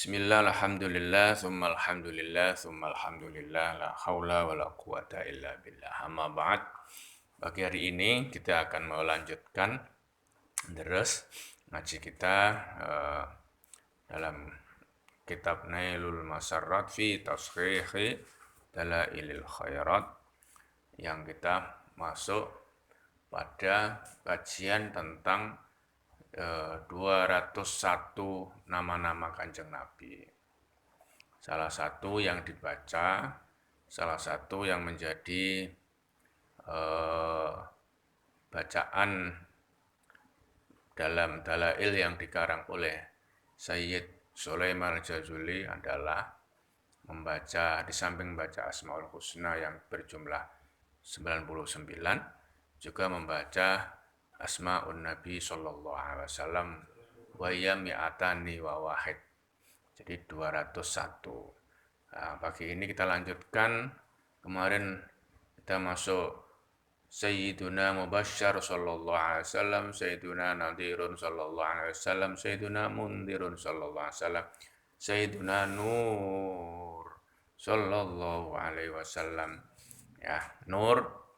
Bismillah, alhamdulillah, thumma alhamdulillah, thumma alhamdulillah, la haula wa la quwata illa billah. Amma ba'd. Pagi hari ini kita akan melanjutkan terus ngaji kita dalam kitab Nailul Masarrat fi Tashihi Dalailil Khairat yang kita masuk pada kajian tentang 201 nama-nama Kanjeng Nabi. Salah satu yang dibaca, salah satu yang menjadi bacaan dalam dalail yang dikarang oleh Sayyid Sulaiman Al-Jazuli adalah membaca, di samping baca Asmaul Husna yang berjumlah 99, juga membaca Asma'un Nabi Sallallahu Alaihi Wasallam wa hiya mi'atani wa wahid. Jadi 201. Nah, pagi ini kita lanjutkan. Kemarin kita masuk Sayyiduna Mubasyar Sallallahu Alaihi Wasallam, Sayyiduna Nadhirun Sallallahu Alaihi Wasallam, Sayyiduna Mundirun Sallallahu Alaihi Wasallam, Sayyiduna Nur Sallallahu Alaihi Wasallam. Ya, Nur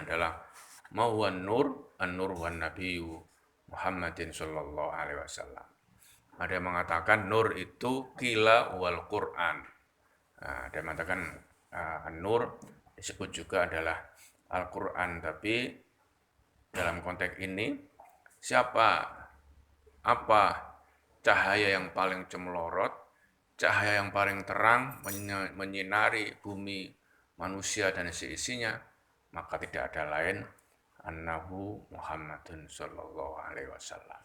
adalah Mauwan Nur, An-Nur wan Nabiyyu Muhammadin Sallallahu Alaihi Wasallam. Ada yang mengatakan Nur itu qila wal Quran. Ada yang mengatakan An-Nur disebut juga adalah Al-Quran. Tapi dalam konteks ini, apa cahaya yang paling cemerlorot, cahaya yang paling terang menyinari bumi manusia dan seisinya, maka tidak ada lain annahu Muhammadun sallallahu alaihi wasallam.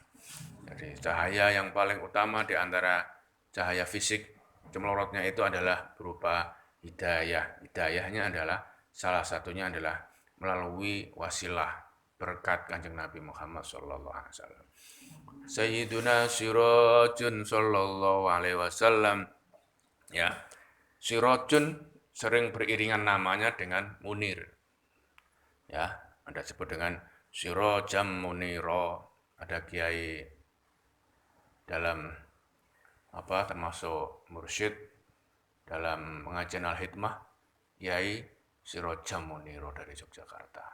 Jadi cahaya yang paling utama di antara cahaya fisik cemerlorotnya itu adalah berupa hidayah. Hidayahnya adalah salah satunya adalah melalui wasilah berkat Kanjeng Nabi Muhammad sallallahu alaihi wasallam. Sayyiduna Sirajun sallallahu alaihi wasallam. Ya. Sirajun sering beriringan namanya dengan Munir. Ya, ada disebut dengan Sirajam Muniro. Ada kiai dalam termasuk mursyid dalam pengajian Al-Hikmah, Kiai Sirajam Muniro dari Yogyakarta.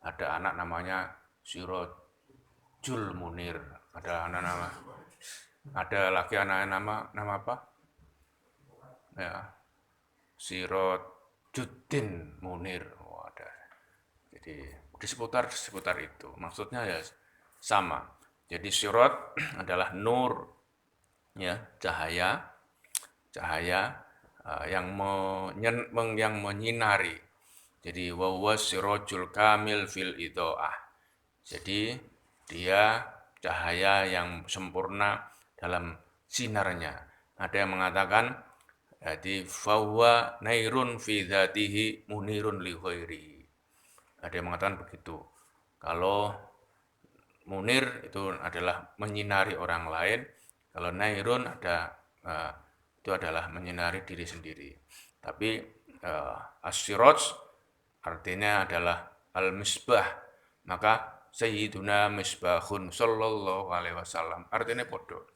Ada anak namanya Sirajul Munir. Ada lagi anak nama apa? Ya, Sirajuddin Munir. Ada. Jadi di seputar itu. Maksudnya ya sama. Jadi sirat adalah nur, ya, cahaya yang menyinari. Jadi wa huwa sirajul kamil fil idhoah. Jadi dia cahaya yang sempurna dalam sinarnya. Ada yang mengatakan jadi fahuwa nairun fi dzatihi munirun li ghairihi. Ada yang mengatakan begitu. Kalau munir itu adalah menyinari orang lain, kalau nairun itu adalah menyinari diri sendiri. Tapi as-siraj artinya adalah al-misbah. Maka Sayyiduna Misbahun sallallahu alaihi wasallam artinya bodoh.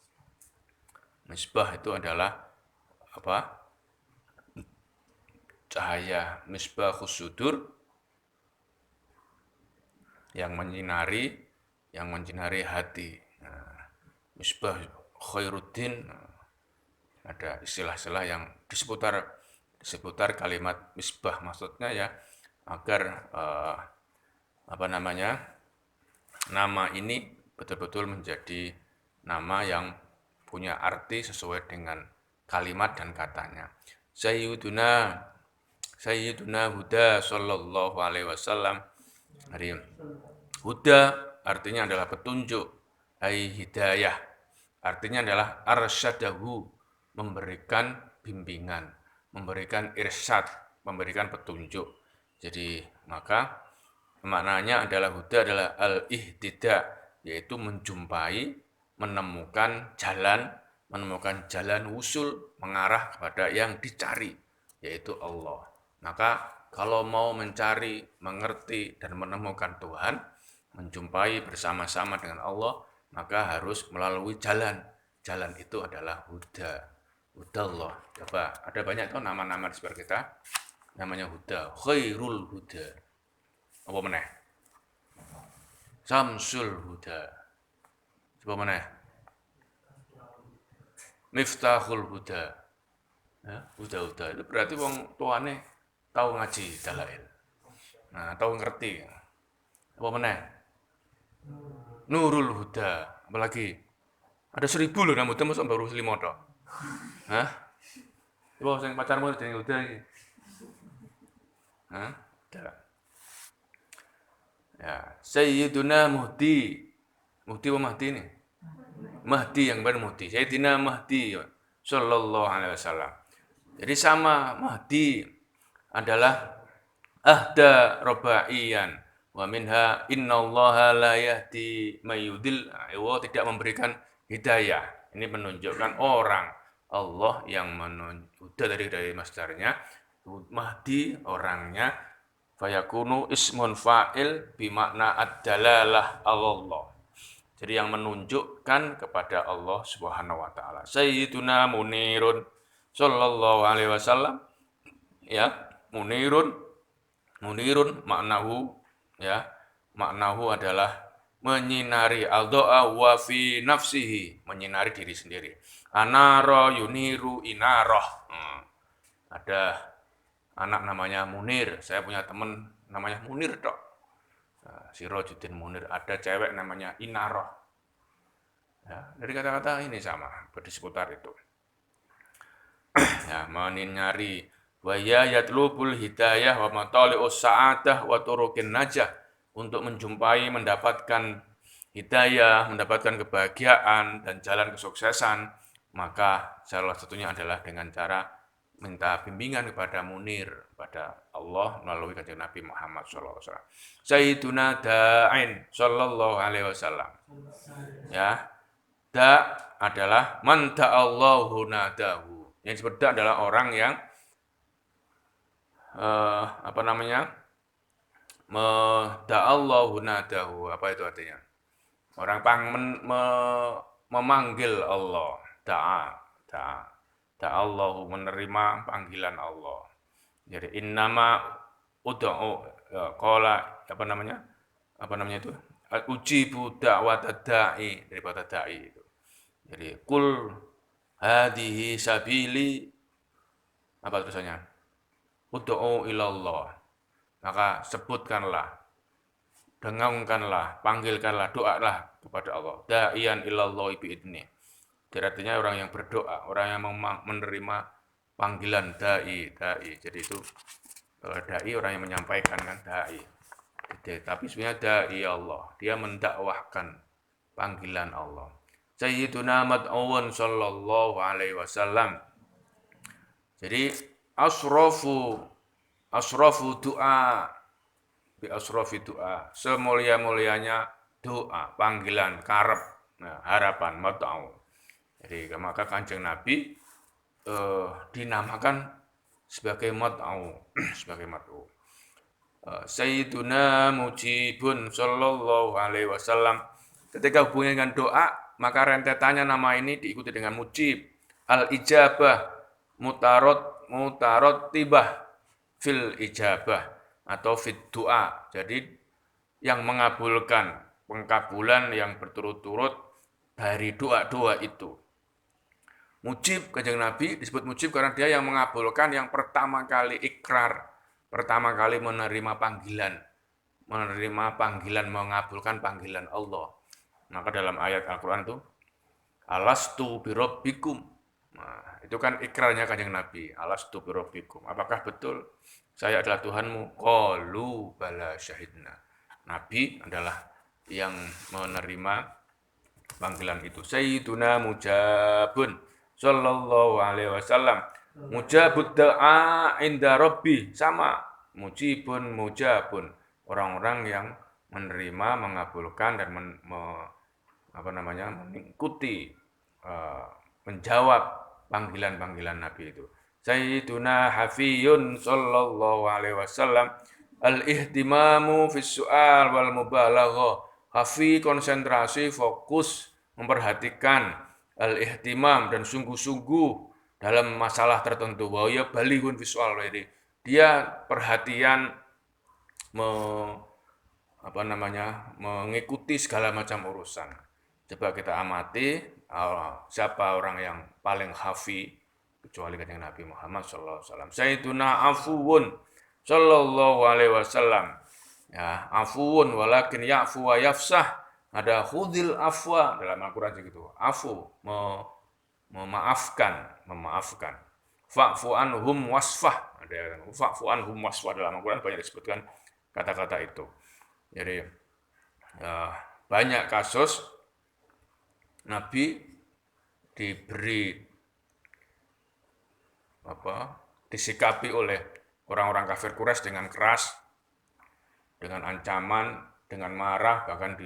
Misbah itu adalah apa? Cahaya, misbahus sudur yang menyinari hati. Misbah Khairuddin, ada istilah-istilah yang di seputar kalimat misbah, maksudnya ya agar nama ini betul-betul menjadi nama yang punya arti sesuai dengan kalimat dan katanya. Sayyiduna Huda sallallahu alaihi wasallam. Hari Huda artinya adalah petunjuk, hidayah. Artinya adalah arsyadahu, memberikan bimbingan, memberikan irsyad, memberikan petunjuk. Jadi maka maknanya adalah Huda adalah al-ihtida, yaitu menemukan jalan usul mengarah kepada yang dicari, yaitu Allah. Maka kalau mau mencari, mengerti, dan menemukan Tuhan, menjumpai bersama-sama dengan Allah, maka harus melalui jalan jalan itu adalah huda. Hudallah. Coba, ada banyak tuh nama-nama di sekitar kita. Namanya huda. Khairul huda. Apa meneh? Samsul huda. Coba meneh? Miftahul huda. Ya, huda-huda. Itu berarti wong tuane tahu ngaji dalail. Nah, tahu ngerti. Apa meneh? Nurul huda. Apalagi? Ada 1000 loh nama huda, masa baru 5 tok. Hah? Coba sing pacarmu jenenge huda iki. Hah? Huda. Ya, Sayyiduna Muhdi. Muhdi apa Mahdi nih? Mahdi yang benar Muhdi. Sayyidina Mahdi sallallahu alaihi wasallam. Jadi sama Mahdi adalah ahda robaiyan wa minha innallaha la yahdi mayyudil. Allah tidak memberikan hidayah. Ini menunjukkan orang Allah yang menunjuk dari masdarnya Mahdi orangnya fayakunu ismun fa'il bimakna ad-dalalah Allah. Jadi yang menunjukkan kepada Allah Subhanahu wa taala. Sayyiduna Munirun sallallahu alaihi wasallam ya, Munirun maknahu ya, maknahu adalah menyinari al-do'a wa fi nafsihi, menyinari diri sendiri. Anara yuniru inaroh. Ada anak namanya Munir, saya punya teman namanya Munir tok. Sirajuddin Munir, ada cewek namanya Inaroh. Ya, dari kata-kata ini sama, di seputar itu. Ya, menyinari wa ya yatlubul hidayah wa matali'us sa'adah wa turukin najah, untuk menjumpai, mendapatkan hidayah, mendapatkan kebahagiaan dan jalan kesuksesan, maka salah satunya adalah dengan cara minta bimbingan kepada Munir, kepada Allah melalui kanjeng Nabi Muhammad sallallahu alaihi wasallam. Sayyiduna Da'in sallallahu alaihi wasallam. Ya. Da adalah man ta'allahu nadahu. Yang disebut da adalah orang yang da'allahu nadahu. Apa itu artinya? Orang memanggil Allah. Ta'allahu, menerima panggilan Allah. Jadi innama ud'u qala apa namanya itu? Ujibu da'watad da'i, daripada da'i itu. Jadi kul hadhihi sabili, apa tulisannya? Ud'u ilallah. Maka sebutkanlah, dengungkanlah, panggilkanlah, doalah kepada Allah. Da'iyan ilallah bi'idni. Artinya orang yang berdoa, orang yang menerima panggilan da'i. Jadi itu kalau da'i orang yang menyampaikan kan da'i. Tapi sebenarnya da'i Allah, dia mendakwahkan panggilan Allah. Sayyiduna Mad'un sallallahu alaihi wasallam. Jadi asrafu doa, bi asrafi doa, semulia-mulianya doa, panggilan, karep, harapan, Mad'un. Jadi maka kanjeng Nabi dinamakan sebagai Mad'u, sebagai Mad'u. Sayyiduna Mujibun sallallahu alaihi wasallam. Ketika hubungannya dengan doa, maka rentetannya nama ini diikuti dengan mujib, al-ijabah, mutarot tibah fil ijabah atau fit doa. Jadi yang mengabulkan, pengkabulan yang berturut-turut dari doa-doa itu. Mujib, kanjeng Nabi disebut mujib karena dia yang mengabulkan, yang pertama kali ikrar, pertama kali menerima panggilan, mengabulkan panggilan Allah. Maka dalam ayat Al-Quran itu, alastu birabbikum. Nah, itu kan ikrarnya kanjeng Nabi, alastu birabbikum. Apakah betul saya adalah Tuhanmu? Qalu bala syahidna. Nabi adalah yang menerima panggilan itu. Sayyiduna Mujabun sallallahu alaihi wasallam. Mujabud da'a inda rabbi, sama mujibun mujabun, orang-orang yang menerima, mengabulkan dan mengikuti, menjawab panggilan-panggilan Nabi itu. Sayyiduna Hafiyun sallallahu alaihi wasallam. Al-ihtimamu fis su'al wal mubalaghah. Hafi, konsentrasi, fokus, memperhatikan al-ihtimam dan sungguh-sungguh dalam masalah tertentu. Bahwa ya balighun visual, jadi dia perhatian me, mengikuti segala macam urusan. Coba kita amati siapa orang yang paling hafi kecuali kanjeng Nabi Muhammad sallallahu alaihi wasallam. Sayyiduna afuwun sallallahu alaihi wasallam. Ya, afuwun walakin ya'fu wa yafsah. Ada khudil afwa dalam Al-Qur'an gitu. Afu, memaafkan. Fa'fu anhum wasfah. Ada fa'fu anhum wasfah dalam Al-Qur'an banyak disebutkan kata-kata itu. Jadi banyak kasus Nabi diberi disikapi oleh orang-orang kafir Quraisy dengan keras, dengan ancaman, dengan marah, bahkan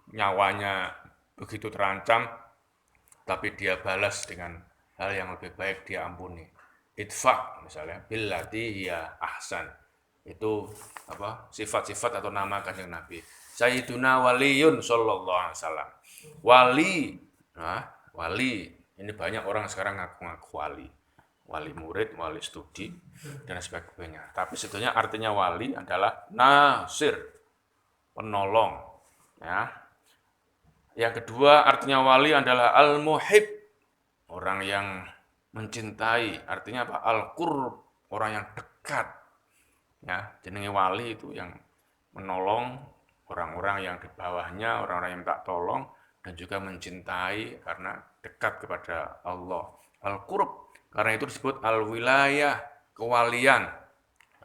nyawanya begitu terancam, tapi dia balas dengan hal yang lebih baik, dia ampuni. Idfa misalnya, billati hiya ahsan. Itu sifat-sifat atau nama kanjeng Nabi. Sayyiduna waliyun sallallahu alaihi wasallam. Wali. Ini banyak orang sekarang ngaku-ngaku wali. Wali murid, wali studi, dan sebagainya. Tapi sebetulnya artinya wali adalah nasir, penolong. Ya. Yang kedua artinya wali adalah al-muhib, orang yang mencintai. Artinya apa? Al-qurb, orang yang dekat. Ya, jenenge wali itu yang menolong orang-orang yang di bawahnya, orang-orang yang tak tolong, dan juga mencintai karena dekat kepada Allah. Al-qurb, karena itu disebut al-wilayah, kewalian.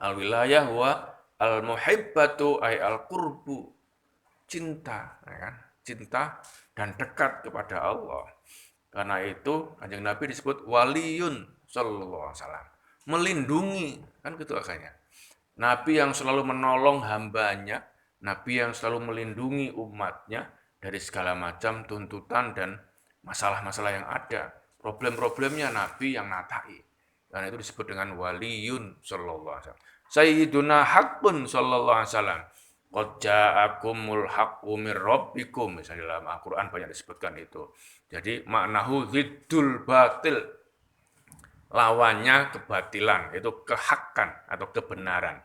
Al-wilayah wa al-muhibbatu ay al-qurbu, cinta, ya kan? Cinta dan dekat kepada Allah. Karena itu kanjeng Nabi disebut waliyun sallallahu alaihi wasallam, melindungi, kan gitu akhirnya. Nabi yang selalu menolong hambanya, Nabi yang selalu melindungi umatnya dari segala macam tuntutan dan masalah-masalah yang ada. Problem-problemnya Nabi yang natai. Karena itu disebut dengan waliyun sallallahu alaihi wasallam. Sayyiduna haqqun sallallahu alaihi wasallam. Qad ja'akumul haqqu mir rabbikum. Misalnya dalam Al-Qur'an banyak disebutkan itu. Jadi maknahu ziddul batil. Lawannya kebatilan, itu kehakan atau kebenaran.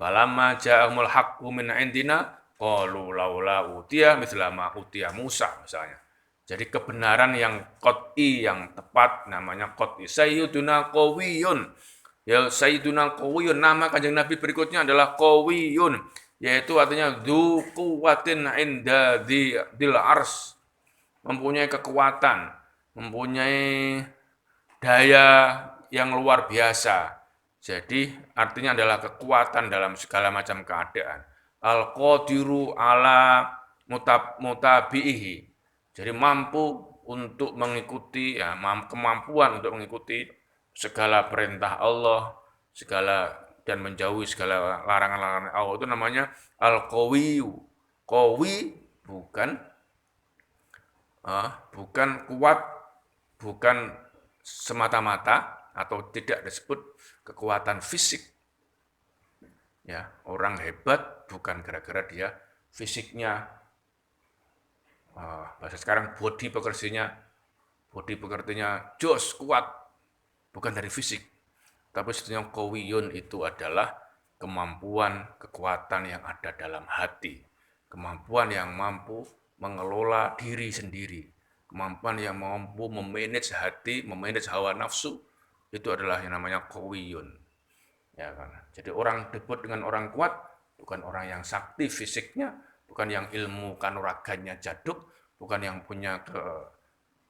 Falamma ja'ahumul haqqu min indina qalu laula utiya mithla ma utiya Musa misalnya. Jadi kebenaran yang qat'i, yang tepat namanya qat'i. Sayyiduna qawiyun. Ya Sayyiduna qawiyun, nama kanjeng Nabi berikutnya adalah qawiyun, yaitu artinya dzu quwwatin inda dzil ars. Mempunyai kekuatan, mempunyai daya yang luar biasa. Jadi artinya adalah kekuatan dalam segala macam keadaan. Al-qadiru ala mutabi'ihi. Jadi mampu untuk mengikuti, ya, kemampuan untuk mengikuti segala perintah Allah, dan menjauhi segala larangan-larangan Allah, itu namanya al-qawiyu. Qawi bukan kuat, bukan semata-mata, atau tidak disebut kekuatan fisik. Ya, orang hebat bukan gara-gara dia fisiknya, bahasa sekarang body pekertinya jos, kuat, bukan dari fisik. Tapi sebetulnya qawiyun itu adalah kemampuan, kekuatan yang ada dalam hati. Kemampuan yang mampu mengelola diri sendiri. Kemampuan yang mampu memanage hati, memanage hawa nafsu, itu adalah yang namanya qawiyun. Ya kan? Jadi orang disebut dengan orang kuat, bukan orang yang sakti fisiknya, bukan yang ilmu kanuraganya jaduk, bukan yang punya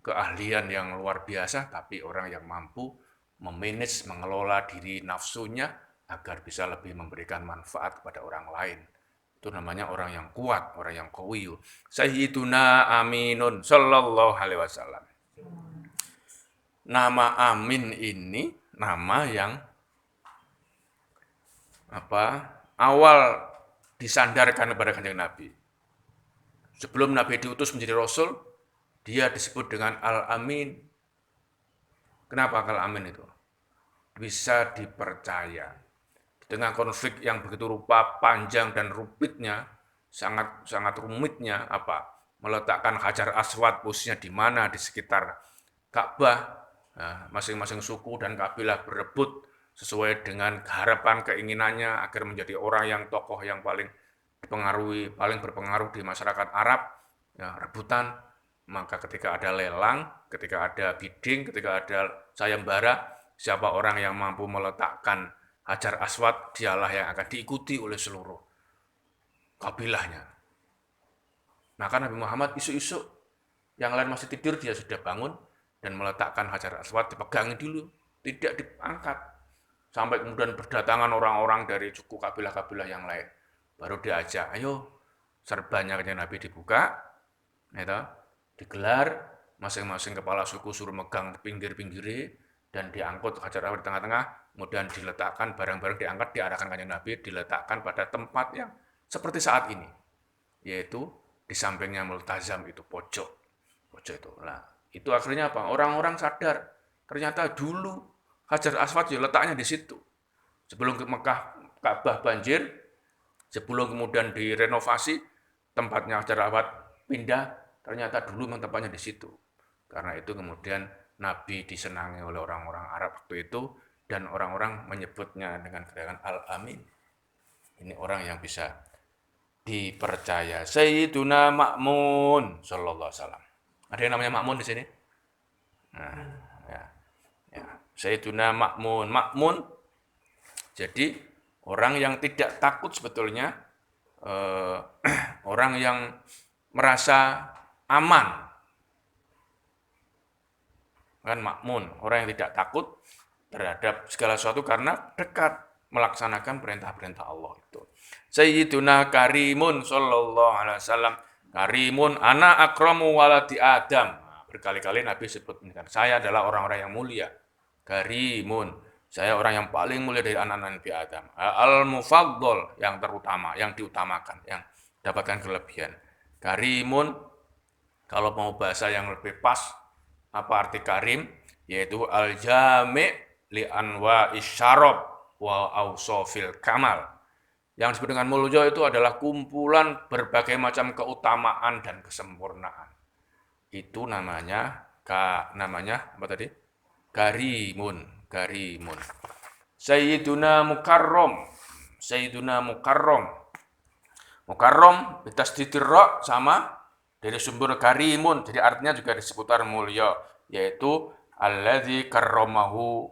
keahlian yang luar biasa, tapi orang yang mampu memanage, mengelola diri nafsunya agar bisa lebih memberikan manfaat kepada orang lain. Itu namanya orang yang kuat, orang yang qawiyu. Sayyiduna Aminun sallallahu alaihi wasallam. Nama Amin ini nama yang awal disandarkan kepada kanjeng Nabi. Sebelum Nabi diutus menjadi Rasul, dia disebut dengan Al-Amin. Kenapa Al-Amin itu? Bisa dipercaya. Di tengah konflik yang begitu rupa panjang dan rumitnya, sangat rumitnya meletakkan Hajar Aswad posisinya di mana di sekitar Ka'bah. Nah, masing-masing suku dan kabilah berebut sesuai dengan harapan keinginannya agar menjadi orang yang tokoh yang paling dipengaruhi, paling berpengaruh di masyarakat Arab. Ya, rebutan. Maka ketika ada lelang, ketika ada bidding, ketika ada sayembara, siapa orang yang mampu meletakkan Hajar Aswad, dialah yang akan diikuti oleh seluruh kabilahnya. Maka Nabi Muhammad isu-isu yang lain masih tidur, dia sudah bangun dan meletakkan Hajar Aswad, dipegangin dulu, tidak diangkat. Sampai kemudian berdatangan orang-orang dari suku kabilah-kabilah yang lain. Baru diajak, ayo serbannya Nabi dibuka, itu, digelar, masing-masing kepala suku suruh megang pinggir-pinggirnya, dan diangkut Hajar Aswad di tengah-tengah, kemudian diletakkan barang-barang diangkat, diarahkan Kanjeng Nabi, diletakkan pada tempat yang seperti saat ini, yaitu di sampingnya multazam itu pojok itu. Nah, itu akhirnya apa? Orang-orang sadar ternyata dulu Hajar Aswad ya letaknya di situ. Sebelum ke Mekah Ka'bah banjir, sebelum kemudian direnovasi, tempatnya Hajar Aswad pindah, ternyata dulu memang tempatnya di situ. Karena itu kemudian Nabi disenangi oleh orang-orang Arab waktu itu, dan orang-orang menyebutnya dengan gerakan Al-Amin. Ini orang yang bisa dipercaya. Sayyiduna Ma'mun sallallahu alaihi wasallam. Ada yang namanya Ma'mun di sini? Nah, ya. Ya. Sayyiduna Ma'mun. Ma'mun jadi orang yang tidak takut sebetulnya, orang yang merasa aman. Kan Ma'mun, orang yang tidak takut terhadap segala sesuatu karena dekat melaksanakan perintah-perintah Allah itu. Sayyiduna Karimun sallallahu alaihi wasallam. Karimun ana akramu waladi Adam. Nah, berkali-kali Nabi sebut, saya adalah orang-orang yang mulia. Karimun, saya orang yang paling mulia dari anak-anak Nabi Adam. Al-mufaddal, yang terutama, yang diutamakan, yang dapatkan kelebihan. Karimun, kalau mau bahasa yang lebih pas, apa arti karim? Yaitu al-jami' li anwa isyarab wa awsofil kamal. Yang disebut dengan mulya itu adalah kumpulan berbagai macam keutamaan dan kesempurnaan. Itu namanya apa tadi? Karimun. Sayyiduna Mukarram. Mukarram bitasdidir ra sama dari sumber karimun. Jadi artinya juga di seputar mulya, yaitu alladzi karramahu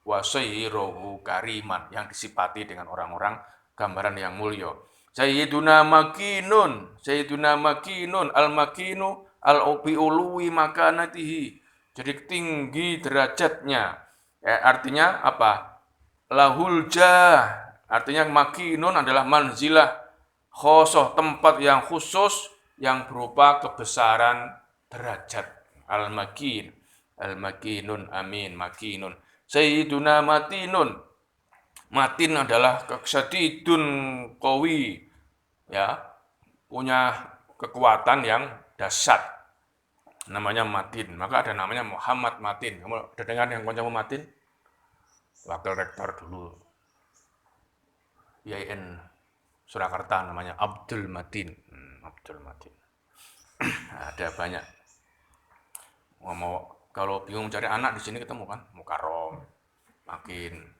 wa sayyiruhu kariman, yang disifati dengan orang-orang gambaran yang mulia. Sayyiduna makinun, al-makinu al-ubi uluwi makanatihi. Jadi tinggi derajatnya. Artinya apa? Lahul jah. Artinya makinun adalah manzilah khosoh, tempat yang khusus yang berupa kebesaran derajat. Al-makinun, amin, makinun. Sayyiduna matinun. Matin adalah kesadidun qawi, ya, punya kekuatan yang dahsyat, namanya Matin. Maka ada namanya Muhammad Matin. Kamu udah dengar yang kancamu Matin? Wakil rektor dulu IAIN Surakarta, namanya Abdul Matin. Abdul Matin. Ada banyak. Kalau bingung cari anak di sini ketemu kan, Mukarram, Makin.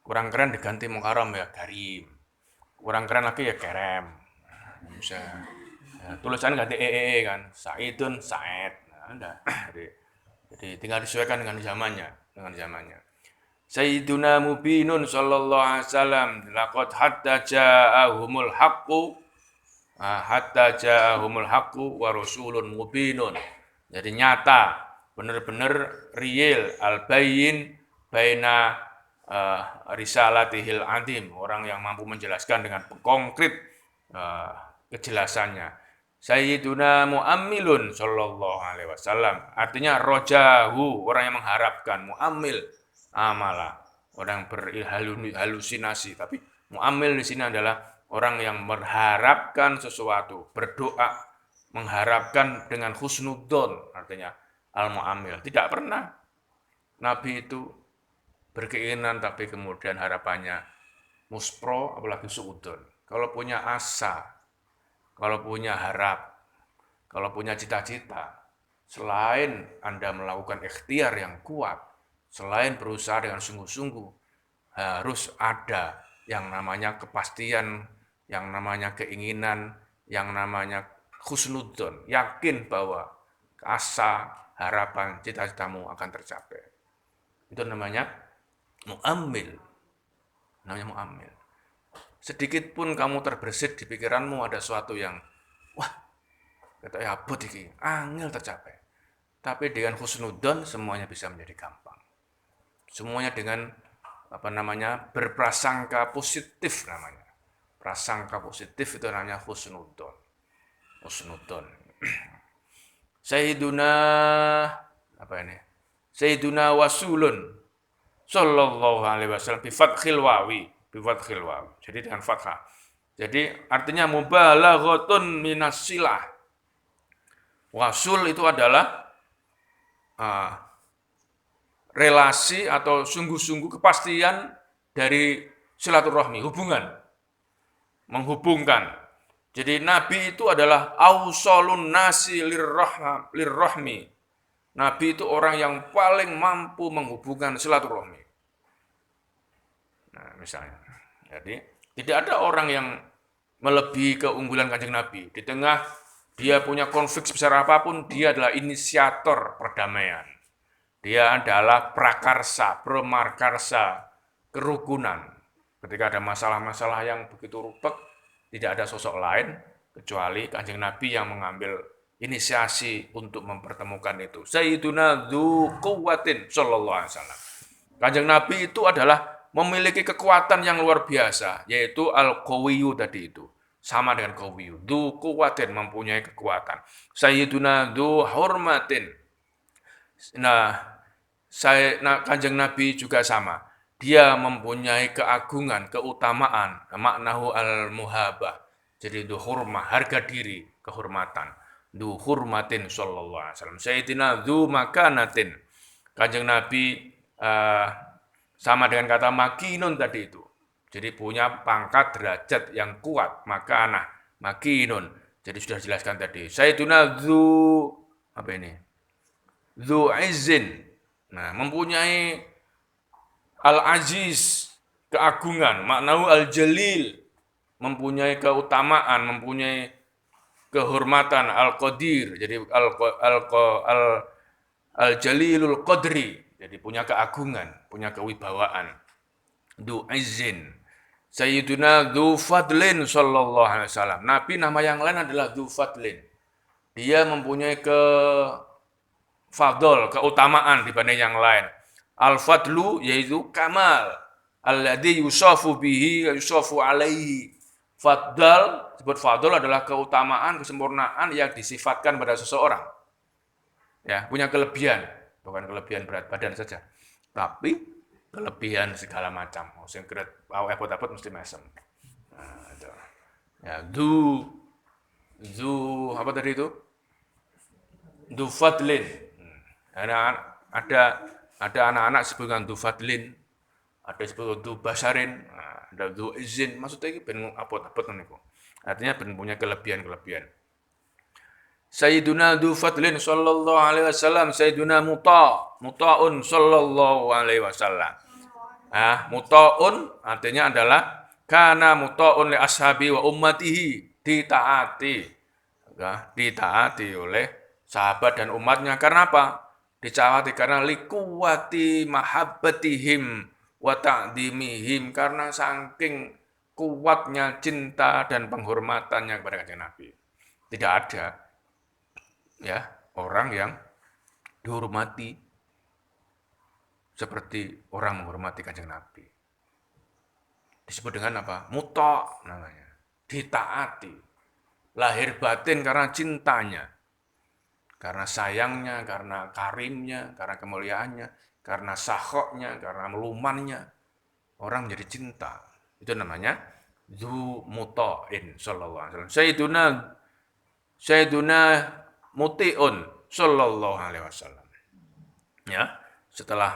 Kurang keren diganti Mukarram ya Karim. Kurang keren lagi ya Kerem. Bisa. Ya, tulisannya ganti kan. Saidun, Said. Nah, udah. Jadi tinggal disesuaikan dengan zamannya. Sayyiduna Mubinun sallallahu alaihi wasallam. Laqad hatta ja'ahumul haqqu wa rasulun mubinun. Jadi nyata, benar-benar real, al-bayyin baina risalatihil adim, orang yang mampu menjelaskan dengan konkret kejelasannya. Sayyiduna mu'ammilun sallallahu alaihi wasallam, artinya rojahu, orang yang mengharapkan. Mu'ammil, amala, orang berhalusinasi. Tapi mu'ammil di sini adalah orang yang mengharapkan sesuatu, berdoa, mengharapkan dengan husnudzon, artinya al-mu'ammil. Tidak pernah Nabi itu berkeinginan tapi kemudian harapannya muspro, apalagi suudon. Kalau punya asa, kalau punya harap, kalau punya cita-cita, selain Anda melakukan ikhtiar yang kuat, selain berusaha dengan sungguh-sungguh, harus ada yang namanya kepastian, yang namanya keinginan, yang namanya husnudzon, yakin bahwa asa, harapan, cita-citamu akan tercapai. Itu namanya mu'ammil. Namanya mu'ammil. Sedikit pun kamu terbersit di pikiranmu ada sesuatu yang, wah, kata ya abot iki, angel tercapai. Tapi dengan husnudzon semuanya bisa menjadi gampang. Semuanya dengan berprasangka positif namanya. Prasangka positif itu namanya husnudzon. Husnudzon. Sayyiduna apa ini? Sayyiduna Wasulun sallallahu alaihi wasallam bi fathil wawi, Jadi dengan fathah. Jadi artinya mubalaghatun minas silah. Wasul itu adalah relasi atau sungguh-sungguh kepastian dari silaturahmi, hubungan, menghubungkan. Jadi Nabi itu adalah ausolun nasi lirrahmi. Nabi itu orang yang paling mampu menghubungkan silaturahmi. Nah, misalnya. Jadi tidak ada orang yang melebihi keunggulan Kanjeng Nabi. Di tengah dia punya konflik sebesar apapun, dia adalah inisiator perdamaian. Dia adalah prakarsa, pramarkarsa, kerukunan. Ketika ada masalah-masalah yang begitu rupak, tidak ada sosok lain kecuali Kanjeng Nabi yang mengambil inisiasi untuk mempertemukan itu. Sayyiduna Dzu Quwwatin sallallahu alaihi wasallam. Kanjeng Nabi itu adalah memiliki kekuatan yang luar biasa, yaitu al-qawiyyu tadi itu. Sama dengan qawiyyu. Dzu Quwwatin, mempunyai kekuatan. Sayyiduna Dzu Hurmatin. Kanjeng Nabi juga sama. Dia mempunyai keagungan, keutamaan, maknahu al-muhabah. Jadi itu hurmah, harga diri, kehormatan. Du hurmatin sallallahu alaihi wasallam. Sayyidina dzu makanatin. Kanjeng Nabi sama dengan kata makinun tadi itu. Jadi punya pangkat derajat yang kuat, makanah, makinun. Jadi sudah dijelaskan tadi. Sayyidina dzu apa ini? Dzu izzin. Nah, mempunyai al-aziz, keagungan, maknahu al-jalil, mempunyai keutamaan, mempunyai kehormatan, al-qadir, jadi al-jalilul qadri, jadi punya keagungan, punya kewibawaan. Du izin. Sayyiduna Dzu Fadlin sallallahu alaihi wasallam. Nabi nama yang lain adalah Dzu Fadlin. Dia mempunyai fadl, keutamaan dibanding yang lain. Al-fadlu yaitu kamal. Alladzi yusafu bihi yusafu alaihi. Fadl, disebut fadl adalah keutamaan, kesempurnaan yang disifatkan pada seseorang. Ya, punya kelebihan, bukan kelebihan berat badan saja. Tapi kelebihan segala macam. Sing keret abot-abot mesti mesem. Nah, itu. Ya, apa tadi itu? Dzu Fadlin. Ada anak-anak sebutkan Dzu Fadlin, ada disebut Dzu Basarin, ada Dzu Izin. Maksudnya ini ben abot-abot niku. Artinya ben punya kelebihan-kelebihan. Sayyiduna Dzu Fadlin sallallahu alaihi wasallam, Sayyiduna Muta'un sallallahu alaihi wasallam. Muta'un artinya adalah kana muta'un li ashabi wa ummatihi, ditaati oleh sahabat dan umatnya. Karena apa? Ditaati karena likuwati mahabbatihim wa ta'dimihim, karena saking kuatnya cinta dan penghormatannya kepada Kanjeng Nabi. Tidak ada ya orang yang dihormati seperti orang menghormati Kanjeng Nabi. Disebut dengan apa? Muta namanya. Ditaati. Lahir batin karena cintanya. Karena sayangnya, karena karimnya, karena kemuliaannya, karena sahoknya, karena melumannya. Orang menjadi cinta. Itu namanya Dzu Muta'in sallallahu alaihi wasallam. Sayyiduna Muti'un sallallahu alaihi wasallam. Ya. Setelah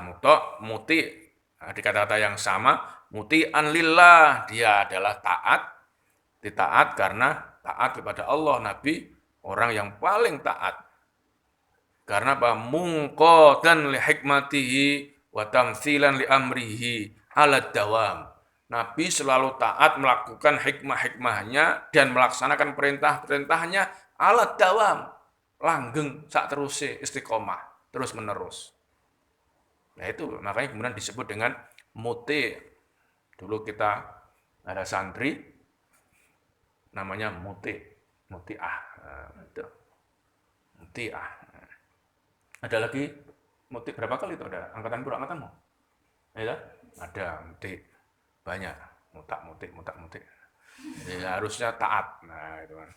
muti, di kata-kata yang sama, muti'an lillah, dia adalah taat, ditaat karena taat kepada Allah, Nabi, orang yang paling taat. Karena apa? Munqadan li hikmatihi wa tamtsilan li amrihi ala dawam. Nabi selalu taat melakukan hikmah-hikmahnya dan melaksanakan perintah-perintahnya ala dawam. Langgeng sak teruse istiqomah, terus menerus. Nah itu makanya kemudian disebut dengan muti. Dulu kita ada santri namanya muti, mutiah. Itu. Mutiah. Ada lagi muti berapa kali itu ada? Angkatan pura angkatanmu? Ya, ada muti banyak, mutak muti. Ya, harusnya taat. Nah, itu kan.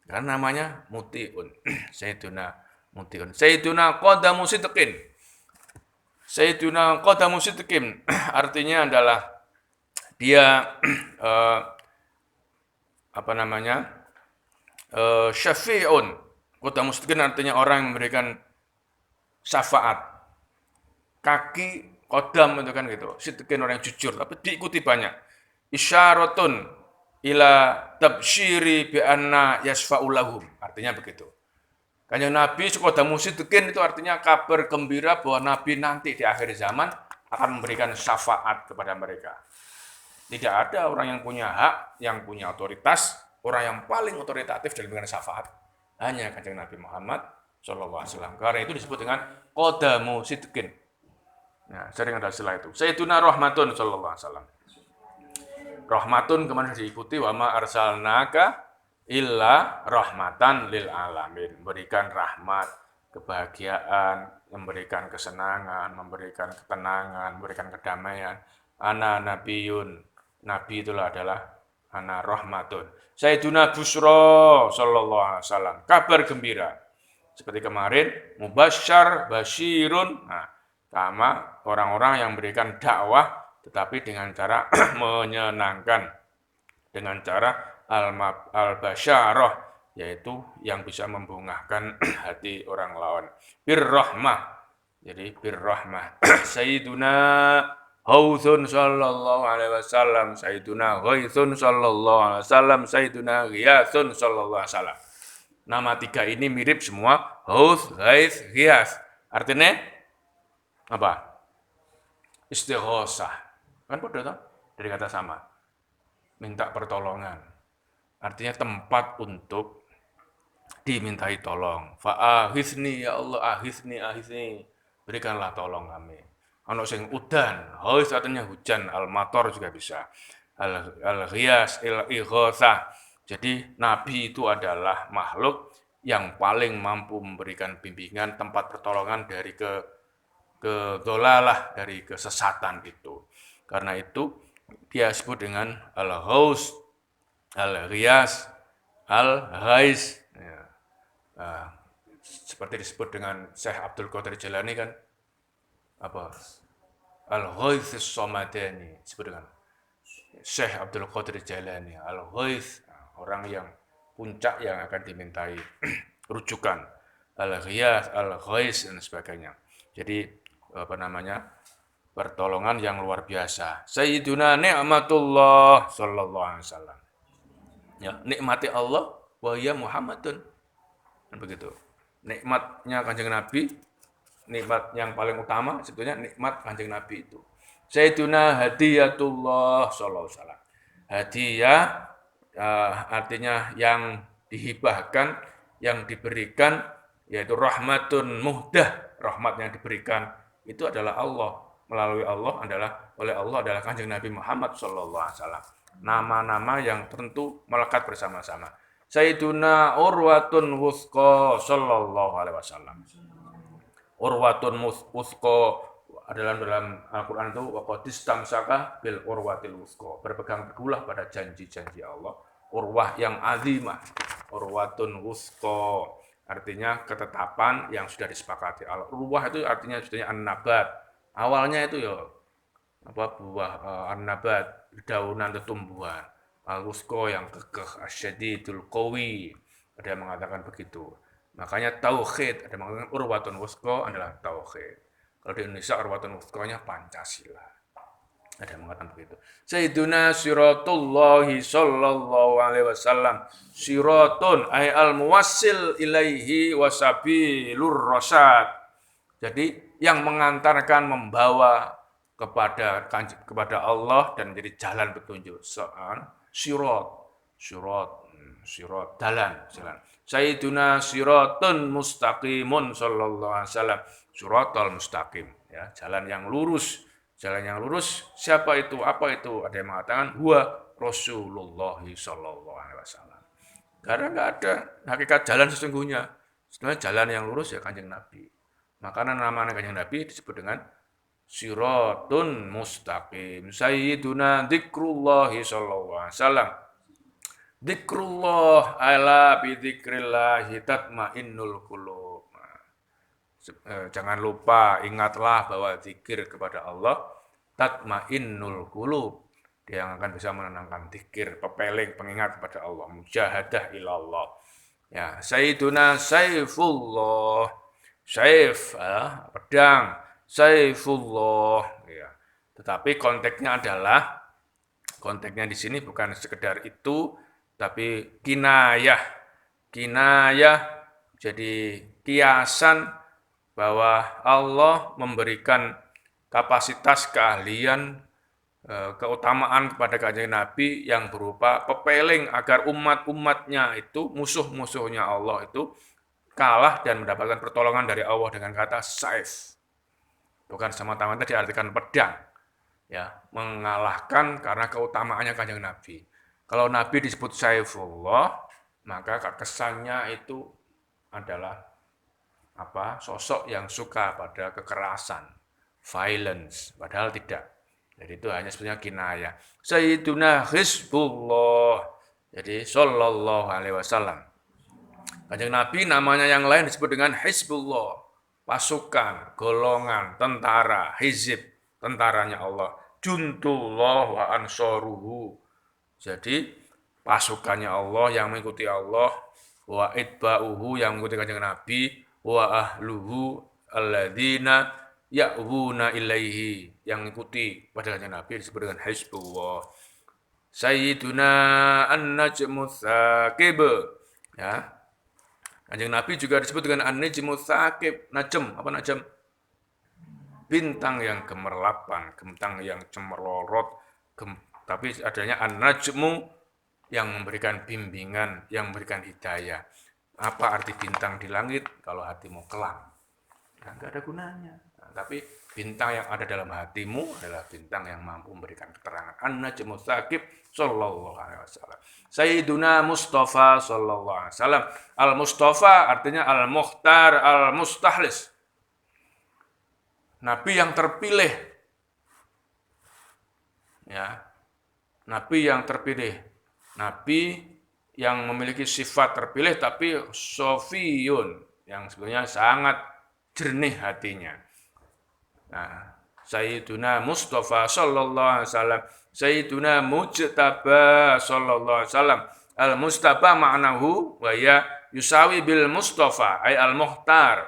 Karena namanya mutiun. Sayyiduna mutiun. Sayyiduna qadamu sidqin. Sayyiduna qadamu sidqin artinya adalah dia apa namanya? Syafi'un. Qadamu sidqin artinya orang yang memberikan syafaat. Kaki kodam itu kan gitu. Sidqin orang yang jujur, tapi diikuti banyak. Isyaratun ila tabsyiri bi anna yasfa'u lahum. Artinya begitu. Kanjeng Nabi qadamu sidqin itu artinya kabar gembira bahwa Nabi nanti di akhir zaman akan memberikan syafaat kepada mereka. Tidak ada orang yang punya hak, yang punya otoritas, orang yang paling otoritatif dalam memberikan syafaat. Hanya Kanjeng Nabi Muhammad Sallallahu Alaihi Wasallam. Karena itu disebut dengan qadamu sidqin. Nah, sering ada istilah itu. Sayyiduna rahmatun Sallallahu Alaihi Wasallam. Rahmatun kemudian diikuti wa ma arsalnaka illa rahmatan lil alamin. Memberikan rahmat, kebahagiaan, memberikan kesenangan, memberikan ketenangan, memberikan kedamaian. Ana nabiyun. Nabi itulah adalah ana rahmatun. Sayyiduna Busra Sallallahu Alaihi Wasallam. Kabar gembira. Seperti kemarin, mubasyar, basyirun, nah, sama orang-orang yang memberikan dakwah, tetapi dengan cara menyenangkan, dengan cara al-basyarah, yaitu yang bisa membungahkan hati orang lain. Birrahmah, jadi birrahmah. Sayyiduna Hauthun sallallahu alaihi wasallam, Sayyiduna Ghaithun sallallahu alaihi wasallam, Sayyiduna Ghiyathun sallallahu alaihi wasallam. Nama tiga ini mirip semua, Hauth, Ghaith, Ghiyath. Artinya apa? Istighosah. Kan bodoh toh? Dari kata sama. Minta pertolongan. Artinya tempat untuk dimintai tolong. Fa'ahithni ya Allah, ahithni. Berikanlah tolong kami. Ono sing udan, Hauth artinya hujan, al-mator juga bisa. Al-Ghiyath, al-Ighothah. Jadi Nabi itu adalah makhluk yang paling mampu memberikan bimbingan, tempat pertolongan dari kedolalah, dari kesesatan itu. Karena itu dia sebut dengan Al-Ghaus, Al-Ghiyas, Al-Ghais. Ya. Seperti disebut dengan Syekh Abdul Qadir Jailani kan, apa? Al-Ghais As-Samadani, disebut dengan Syekh Abdul Qadir Jailani, Al-Ghais, orang yang puncak yang akan dimintai rujukan, al-ghiyas, al-ghais dan sebagainya. Jadi apa namanya? Pertolongan yang luar biasa. Sayyiduna ni'matullah sallallahu alaihi wasallam. Ya, nikmati Allah wa ya Muhammadun. Dan begitu. Nikmatnya Kanjeng Nabi, nikmat yang paling utama sebetulnya nikmat Kanjeng Nabi itu. Sayyiduna hadiyatullah sallallahu alaihi wasallam. Hadiah artinya yang dihibahkan, yang diberikan, yaitu rahmatun muhdah, rahmat yang diberikan itu adalah Allah, melalui Allah adalah Kanjeng Nabi Muhammad sallallahu alaihi wasallam. Nama-nama yang tentu melekat bersama-sama. Sayyiduna Urwatun Wuthqa sallallahu alaihi wasallam. Urwatun Wuthqa adalah dalam Al-Qur'an itu waqadis tamsaka bil urwatil wuthqa. Berpegang teguhlah pada janji-janji Allah. Urwah yang azimah, urwatun wuthqa, artinya ketetapan yang sudah disepakati. Urwah itu artinya sebetulnya an-nabat. Awalnya itu ya apa buah an-nabat, daunan tumbuhan. Al-wuthqa yang kekeh, asyadidul qawi. Ada yang mengatakan begitu. Makanya tauhid, ada yang mengatakan urwatun wuthqa adalah tauhid. Kalau di Indonesia urwatun wuthqa-nya Pancasila. Ada yang mengatakan begitu. Sayyiduna Siratullahi sallallahu alaihi wasallam siratun ay al muwassil ilaihi wasabilur rasyad. Jadi yang mengantarkan, membawa kepada Allah dan menjadi jalan petunjuk. Sirat, sirat, sirat, jalan. Sayyiduna siratun mustaqimun sallallahu alaihi wasallam. Siratal mustaqim, ya, jalan yang lurus. Jalan yang lurus, siapa itu? Apa itu? Ada yang mengatakan huwa Rasulullah sallallahu alaihi wasallam. Karena nggak ada hakikat jalan sesungguhnya. Sebenarnya jalan yang lurus ya Kanjeng Nabi. Makanya nama Kanjeng Nabi disebut dengan siratun mustaqim. Sayyiduna dzikrullah sallallahu alaihi wasallam. Dzikrullah ala bi dzikrillah tatmainnul qulub. Jangan lupa, ingatlah bahwa zikir kepada Allah tatmainnul qulub. Dia yang akan bisa menenangkan zikir, pepeling, pengingat kepada Allah, mujahadah ilallah. Ya, Sayyiduna Saifullah, Saif, pedang, Saifullah. Ya. Tetapi konteksnya di sini bukan sekedar itu, tapi kinayah. Kinayah jadi kiasan bahwa Allah memberikan kapasitas, keahlian, keutamaan kepada Kanjeng Nabi yang berupa pepeling agar umat-umatnya itu, musuh-musuhnya Allah itu kalah dan mendapatkan pertolongan dari Allah dengan kata saif. Bukan semata-mata diartikan pedang. Ya, mengalahkan karena keutamaannya Kanjeng Nabi. Kalau Nabi disebut Saifullah, maka kesannya itu adalah sosok yang suka pada kekerasan, violence, padahal tidak. Jadi itu hanya sebenarnya kinayah. Sayyiduna Hizbullah, jadi sallallahu alaihi wasallam. Kanjeng Nabi namanya yang lain disebut dengan Hizbullah, pasukan, golongan, tentara, hizib, tentaranya Allah. Juntullah wa ansaruhu. Jadi pasukannya Allah yang mengikuti Allah, wa itba'uhu yang mengikuti Kanjeng Nabi, wa ahluhu alladzina ya'wuna ilaihi yang mengikuti pada Kanjeng Nabi disebut dengan Hizbullah. Sayyiduna an-najmus tsaqib, ya. Kanjeng Nabi juga disebut dengan an-najmus tsaqib. Najm, apa najm? Bintang yang gemerlapan, bintang yang cemerlorot, tapi adanya an-najmu yang memberikan bimbingan, yang memberikan hidayah. Apa arti bintang di langit kalau hatimu kelam? Nah, nggak ada gunanya. Nah, tapi bintang yang ada dalam hatimu adalah bintang yang mampu memberikan keterangan. An-najmus tsaqib sallallahu alaihi wasallam. Sayyiduna Mustafa sallallahu alaihi wasallam. Al-Mustafa artinya al-Mukhtar, al-Mustahlis. Nabi yang terpilih. Ya. Nabi yang terpilih. Nabi yang memiliki sifat terpilih tapi sofiyun, yang sebenarnya sangat jernih hatinya. Nah, Sayyiduna Mustafa sallallahu alaihi wasallam, Sayyiduna Mujtaba sallallahu alaihi wasallam. Al-Mustafa ma'nahu wa ya yusawi bil Mustafa ay al-Mukhtar.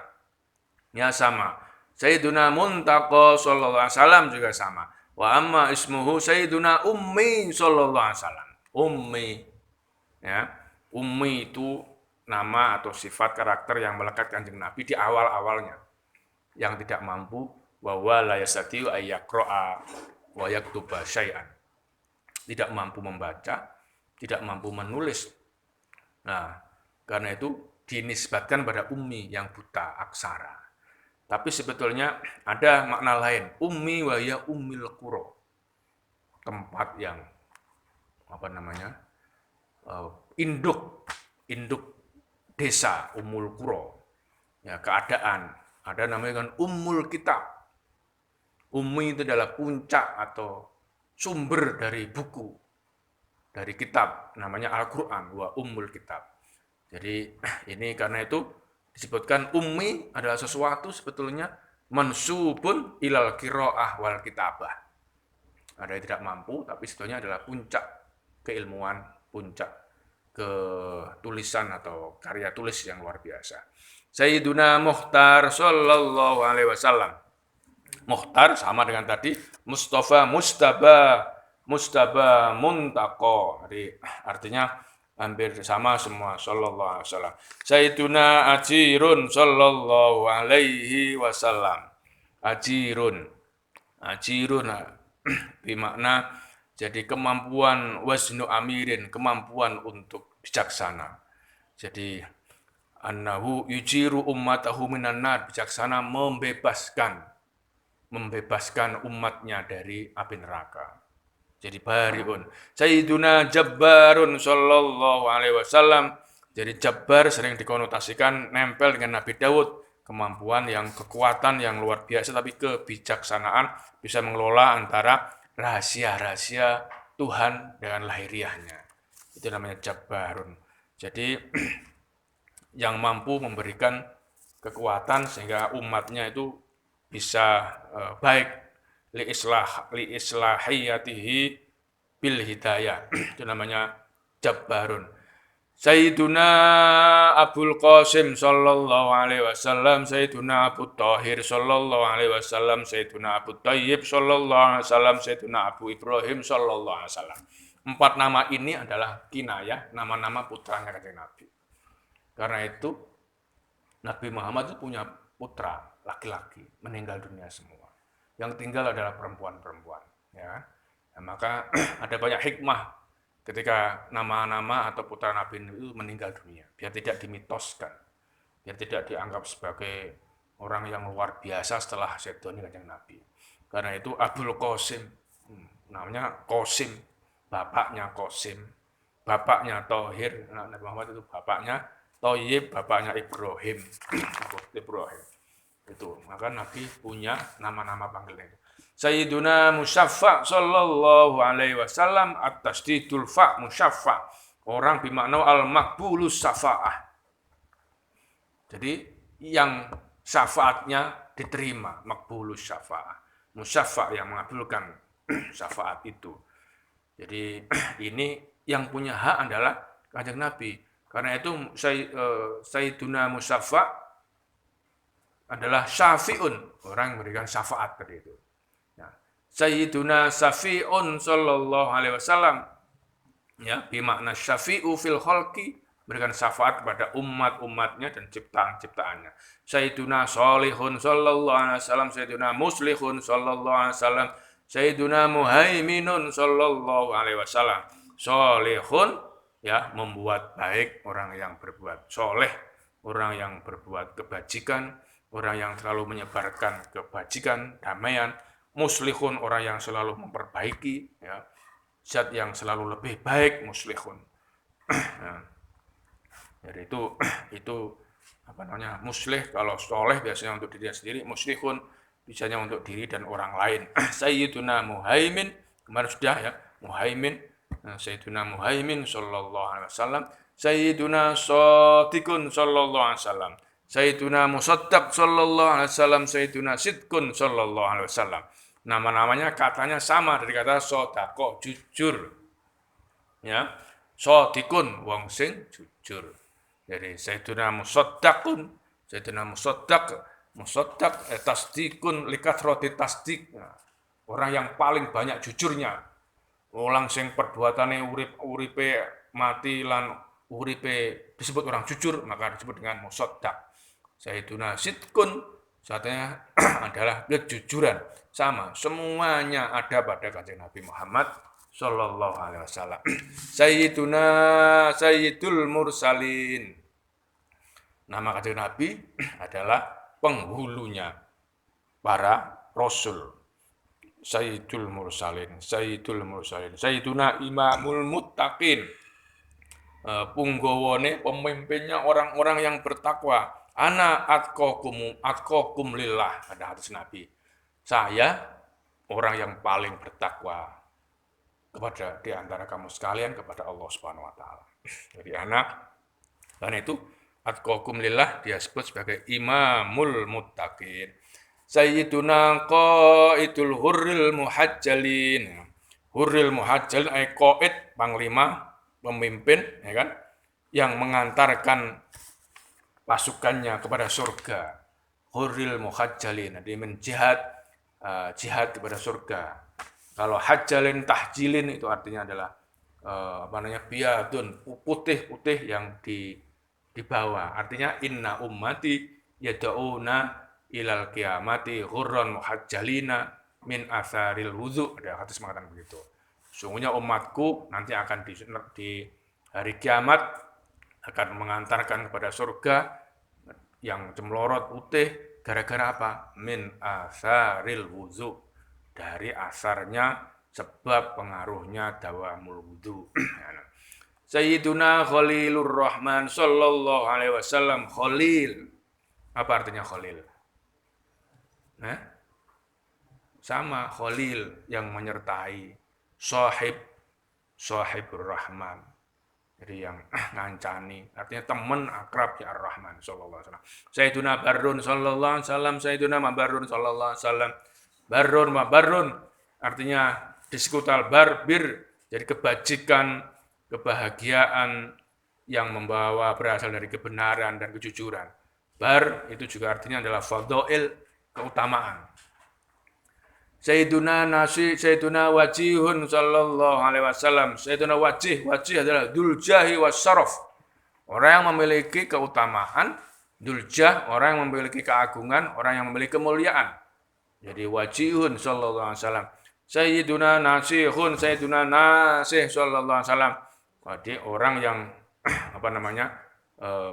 Ya sama. Sayyiduna Muntaqa sallallahu alaihi wasallam juga sama. Wa amma ismuhu Sayyiduna Ummi sallallahu alaihi wasallam. Ummi, ya, Ummi itu nama atau sifat karakter yang melekat Kanjeng Nabi di awal-awalnya, yang tidak mampu wa la yastati'u ay yaqra'a wa yaktuba syai'an, tidak mampu membaca, tidak mampu menulis. Nah, karena itu dinisbatkan pada Ummi yang buta aksara. Tapi sebetulnya ada makna lain. Ummi wa ya ummil qura, tempat yang induk desa, Ummul Qura. Ya, keadaan. Ada namanya kan Ummul Kitab. Ummi itu adalah puncak atau sumber dari buku, dari kitab, namanya Al-Quran, wa Ummul Kitab. Jadi ini karena itu disebutkan ummi adalah sesuatu sebetulnya mansubun ilal qiraah wal kitabah. Ada yang tidak mampu, tapi sebetulnya adalah puncak keilmuan, puncak ketulisan atau karya tulis yang luar biasa. Sayyiduna Mukhtar sallallahu alaihi wasallam. Mukhtar sama dengan tadi Mustafa, Mustaba, Muntaqo. Jadi artinya hampir sama semua. Sallallahu alaihi wasallam. Sayyiduna Ajirun sallallahu alaihi wasallam. Ajirun, ajirun bermakna jadi kemampuan waznu amirin, kemampuan untuk bijaksana. Jadi annahu yujiru ummatahu minan nar, bijaksana membebaskan umatnya dari api neraka. Jadi bariun. Sayyiduna Jabbarun sallallahu alaihi wasallam. Jadi Jabbar sering dikonotasikan nempel dengan Nabi Daud, kemampuan yang kekuatan yang luar biasa tapi kebijaksanaan, bisa mengelola antara rahasia-rahasia Tuhan dengan lahiriahnya. Itu namanya Jabbarun. Jadi yang mampu memberikan kekuatan sehingga umatnya itu bisa baik li islahiyatihi bil hidayah. Itu namanya Jabbarun. Sayyiduna Abul Qasim sallallahu alaihi wasallam, Sayyiduna Abu Thahir sallallahu alaihi wasallam, Sayyiduna Abu Thayyib sallallahu alaihi wasallam, Sayyiduna Abu Ibrahim sallallahu alaihi wasallam. 4 nama ini adalah kinayah, nama-nama putranya Kanjeng Nabi. Karena itu Nabi Muhammad itu punya putra laki-laki, meninggal dunia semua. Yang tinggal adalah perempuan-perempuan, ya. Nah, maka ada banyak hikmah ketika nama-nama atau putra Nabi itu meninggal dunia, biar tidak dimitoskan, biar tidak dianggap sebagai orang yang luar biasa setelah sedoni Kanjeng Nabi. Karena itu Abul Qasim, namanya Qasim, bapaknya Qasim, bapaknya Thohir, Nabi Muhammad itu bapaknya Thayyib, bapaknya Ibrahim. Ibrahim. Itu, maka Nabi punya nama-nama panggilan itu. Sayyiduna Musyaffa sallallahu alaihi wasallam, at-tasdidul fa musyaffa. Orang bermakna al-maqbulus syafa'ah. Jadi yang syafaatnya diterima, maqbulus syafa'ah. Musyaffa yang mengabulkan syafaat itu. Jadi ini yang punya hak adalah Kanjeng Nabi. Karena itu Sayyiduna Musyaffa adalah syafi'un, orang yang memberikan syafaat tadi itu. Sayyiduna Syafi'un sallallahu alaihi wasallam, ya, bermakna syafi'u fil khalqi, berikan syafaat kepada umat-umatnya dan ciptaan-ciptaannya. Sayyiduna Sholihun sallallahu alaihi wasallam, Sayyiduna Muslihun sallallahu alaihi wasallam, Sayyiduna Muhaiminun sallallahu alaihi wasallam. Sholihun, ya, membuat baik, orang yang berbuat soleh, orang yang berbuat kebajikan, orang yang selalu menyebarkan kebajikan, damaian. Muslihun, orang yang selalu memperbaiki, ya, zat yang selalu lebih baik, muslihun. Nah, jadi itu apa namanya, muslih. Kalau soleh biasanya untuk diri sendiri, muslihun biasanya untuk diri dan orang lain. Sayyiduna Muhaimin, kemarin sudah ya, Muhaimin. Sayyiduna Muhaimin sallallahu alaihi wasallam, Sayyiduna Shadiqun sallallahu alaihi wasallam, Sayyiduna Musaddaq sallallahu alaihi wasallam, Sayyiduna Sidqun sallallahu alaihi wasallam. Nama-namanya katanya sama dari kata sodako, jujur. Ya, sodikun, wong sing jujur. Jadi Sayyiduna Musaddaqun, Sayyiduna Musaddaq, tasdikun likathroti tasdik. Nah, orang yang paling banyak jujurnya. Orang sing perbuatane uripe mati lan uripe disebut orang jujur, maka disebut dengan Musaddaq. Sayyiduna Sidqun, saatnya adalah kejujuran. Sama, semuanya ada pada Kanjeng Nabi Muhammad sallallahu alaihi wasallam. Sayyiduna Sayyidul Mursalin. Nama Kanjeng Nabi adalah penghulunya para rasul. Sayyidul Mursalin, Sayyidul Mursalin, Sayyiduna Imamul Muttaqin. Punggawane, pemimpinnya orang-orang yang bertakwa. Ana atqakum lillah, ada hadis Nabi. Saya orang yang paling bertakwa kepada di antara kamu sekalian kepada Allah Subhanahu wa taala. Jadi anak, karena itu atqakum lillah dia sebut sebagai imamul muttaqin. Sayyiduna qaidul hurril muhajjalin. Hurril muhajjalin ay qaid, panglima, pemimpin, ya kan, yang mengantarkan pasukannya kepada surga. Hurril muhajjalin, dia menjihad jihad kepada surga. Kalau hajjalin tahjilin itu artinya adalah biadun, putih-putih yang dibawa. Artinya inna ummati yad'una ilal qiyamati ghurran muhajjalina min atharil wudu. Ada hadis mengatakan begitu. Sungguhnya umatku nanti akan di hari kiamat akan mengantarkan kepada surga yang cemlorot putih gara-gara apa? Min atharil wudu. Dari asarnya sebab pengaruhnya dawamul wudu. Sayyiduna Khalilur Rahman sallallahu alaihi wasallam. Khalil. Apa artinya Khalil? Nah, sama Khalil yang menyertai, Sahibur Rahman. Jadi yang ngancani, artinya teman akrab ya Ar-Rahman sallallahu alaihi wasallam. Sayyiduna Barrun sallallahu alaihi wasallam, Sayyiduna Mabarrun sallallahu alaihi wasallam. Barrun mabarrun artinya diskutal barbir, jadi kebajikan, kebahagiaan yang membawa berasal dari kebenaran dan kejujuran. Bar itu juga artinya adalah fadhail, keutamaan. Sayyiduna wajihun sallallahu alaihi wasallam. Sayyiduna wajih adalah dzul-jahi wasyaraf. Orang yang memiliki keutamaan, dzul-jah orang yang memiliki keagungan, orang yang memiliki kemuliaan. Jadi wajihun sallallahu alaihi wasallam. Sayyiduna nasihun, Sayyiduna nasih sallallahu alaihi wasallam. Jadi orang yang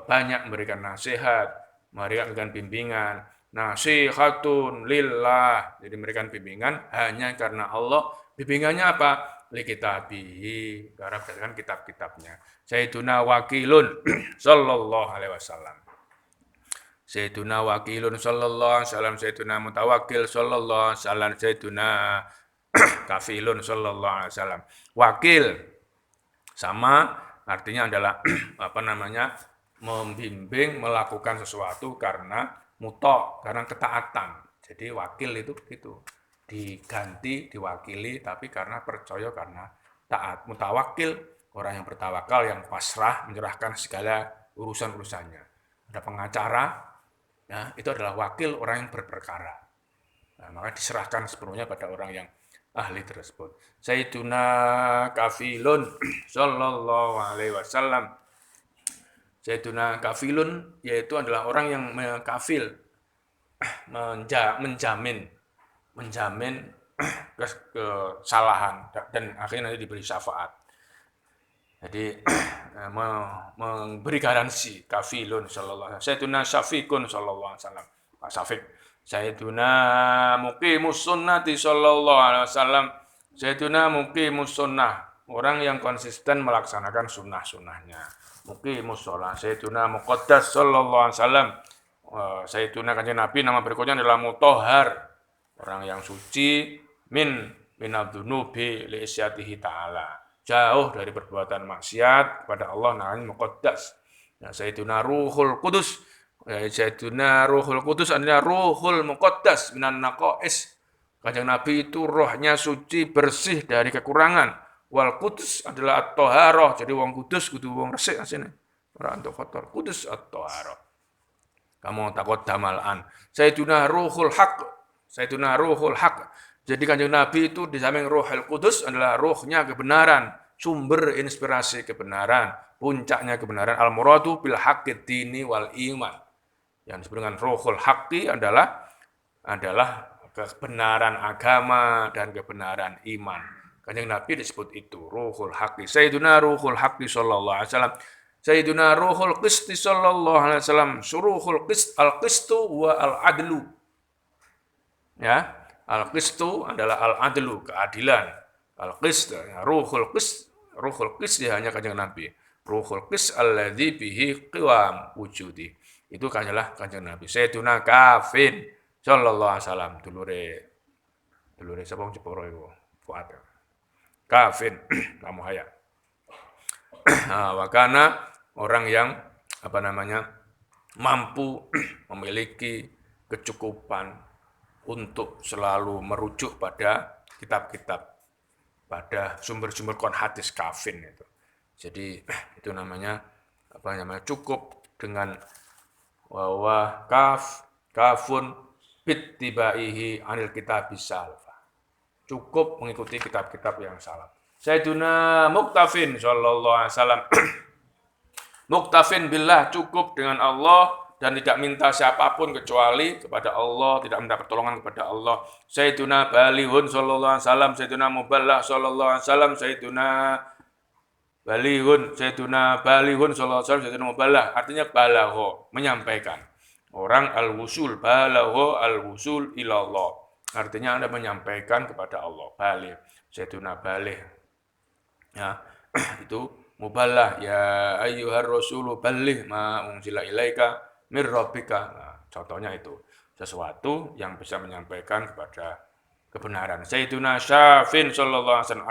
banyak memberikan nasihat, memberikan bimbingan. Nasihatun lillah. Jadi memberikan bimbingan hanya karena Allah. Bimbingannya apa? Li kitabihi, karena berdasarkan kitab-kitabnya. Sayyiduna wakilun sallallahu alaihi wasallam. Sayyiduna wakilun sallallahu alaihi wasallam, Sayyiduna mutawakkil sallallahu alaihi wasallam, Sayyiduna kafilun sallallahu alaihi wasallam. Wakil sama artinya adalah membimbing melakukan sesuatu karena karena ketaatan. Jadi wakil itu begitu. Diganti, diwakili tapi karena percaya, karena taat. Mutawakkil orang yang bertawakal, yang pasrah, menyerahkan segala urusan-urusannya. Ada pengacara, ya, itu adalah wakil orang yang berperkara. Nah, maka diserahkan sepenuhnya pada orang yang ahli tersebut. Sayyiduna kafilun sallallahu alaihi wasallam. Sayyiduna kafilun yaitu adalah orang yang kafil, menjamin kesalahan dan akhirnya nanti diberi syafaat. Jadi memberi garansi. Kafilun sallallahu alaihi wasallam. Sayyiduna syafiqun sallallahu alaihi wasallam. Pak Syafiq. Sayyiduna muqimus sunnati sallallahu alaihi wasallam. Sayyiduna muqimus sunnah, orang yang konsisten melaksanakan sunnah-sunnahnya. Muqimus shalah. Sayyiduna muqaddas sallallahu alaihi wasallam. Sayyiduna kanjeng Nabi nama berikutnya adalah mutahhar, orang yang suci minadzunubi li isyatihi ta'ala. Jauh dari perbuatan maksiat kepada Allah, namanya muqaddas. Nah, Sayyiduna Ruhul Qudus. Sayyiduna Ruhul Qudus adalah Ruhul Muqaddas minan naqais. Kanjeng Nabi itu rohnya suci, bersih dari kekurangan. Wal Qudus adalah at-thaharah. Jadi wong kudus kudu wong resik asine. Ora antuk kotor. Qudus at-thaharah. Kamu takut damalan. Sayyiduna Ruhul Haq. Sayyiduna Ruhul Haq. Jadi kanjeng Nabi itu di samping Ruhul Qudus adalah rohnya kebenaran, sumber inspirasi kebenaran, puncaknya kebenaran. Al-muradu bil haqqid dini wal iman. Yang disebut dengan Ruhul Haqqi adalah kebenaran agama dan kebenaran iman. Kanjeng Nabi disebut itu Ruhul Haqqi. Sayyiduna Ruhul Haqqi sallallahu alaihi wasallam. Sayyiduna Ruhul Qisti sallallahu alaihi wasallam. Suruhul Qist, al-qistu wa al-adlu. Ya. Al-qistu adalah al-adlu, keadilan. Al-qist, ruhul qist ya hanya kanjeng Nabi. Ruhul qist alladzi bihi qiwam wujudi. Itu adalah kanjeng Nabi. Sayyiduna Kafin sallallahu alaihi wasallam, dulure sapa wong Jepara iku? Fuad. Kafin, kamu haya. Wakana orang yang mampu memiliki kecukupan untuk selalu merujuk pada kitab-kitab, pada sumber-sumber hadis. Kafin itu. Jadi itu namanya cukup dengan bahwa kafun bittibaihi anil kitabis salaf. Cukup mengikuti kitab-kitab yang salaf. Sayyiduna Muktafin sallallahu alaihi wasallam Muktafin billah, cukup dengan Allah dan tidak minta siapapun kecuali kepada Allah, tidak minta pertolongan kepada Allah. Sayyiduna Balihun sallallahu alaihi wasallam, Sayyiduna Muballah sallallahu alaihi wasallam, Sayyiduna Balihun sallallahu alaihi wasallam, Sayyiduna Muballah, artinya balagho, menyampaikan. Orang al-wusul, balagho al-wusul ilallah. Artinya Anda menyampaikan kepada Allah. Balih, Sayyiduna Balih. Ya, itu Muballah, ya ayyuhar rasulu ballih ma unzila ilaika mir rabbika. Nah, contohnya itu sesuatu yang bisa menyampaikan kepada kebenaran. Sayyiduna Syafin sallallahu alaihi wasallam,